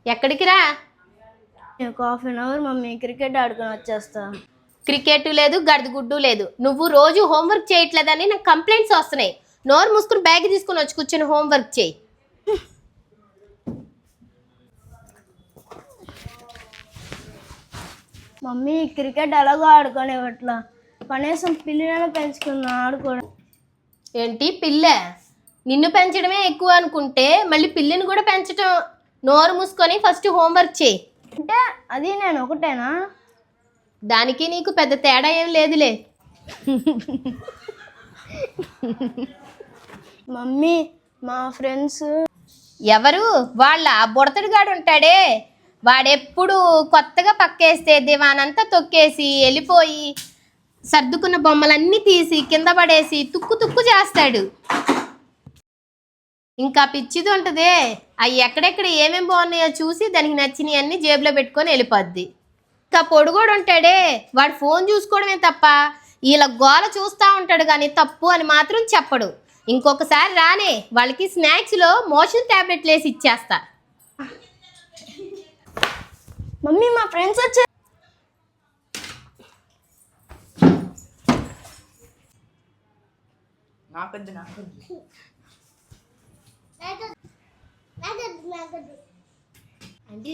ఎక్కడికి రా? ఒక half an hour mummy, cricket ఆడుకొని వచ్చేస్తా. క్రికెట్ లేదు, గడిదగుడ్డు లేదు. నువ్వు రోజు హోంవర్క్ చేయట్లేదని నాకు కంప్లైంట్స్ వస్తున్నాయి. నోరు మూసుకుని బ్యాగ్ తీసుకుని వచ్చి కూర్చొని హోంవర్క్ చేయి. మమ్మీ క్రికెట్ ఎలాగో ఆడుకోనివ్వట్లా, కనీసం పిల్లినైనా పెంచుకున్నా ఆడుకోవడం. ఏంటి పిల్ల? నిన్ను పెంచడమే ఎక్కువ అనుకుంటే మళ్ళీ పిల్లిని కూడా పెంచటం. నోరు మూసుకొని ఫస్ట్ హోంవర్క్ చేయి. అంటే అది నేను ఒకటేనా? దానికి నీకు పెద్ద తేడా ఏం లేదులే. మమ్మీ మా ఫ్రెండ్స్. ఎవరు వాళ్ళ? ఆ బుడతడిగాడు ఉంటాడే, వాడెప్పుడు కొత్తగా పక్కేస్తే దివానంతా తొక్కేసి వెళ్ళిపోయి సర్దుకున్న బొమ్మలన్నీ తీసి కింద పడేసి తుక్కు తుక్కు చేస్తాడు. ఇంకా పిచ్చిది ఉంటదే, అవి ఎక్కడెక్కడ ఏమేమి బాగున్నాయో చూసి దానికి నచ్చినవి అన్నీ జేబులో పెట్టుకొని వెళ్ళిపోద్ది. ఇంకా పొడుగోడు ఉంటాడే, వాడు ఫోన్ చూసుకోవడమే తప్ప వీళ్ళ గోల చూస్తూ ఉంటాడు కానీ తప్పు అని మాత్రం చెప్పడు. ఇంకొకసారి రానే వాళ్ళకి స్నాక్స్లో మోషన్ ట్యాబ్లెట్లు వేసి ఇచ్చేస్తా. మమ్మీ మా ఫ్రెండ్స్ వచ్చారు. Nanti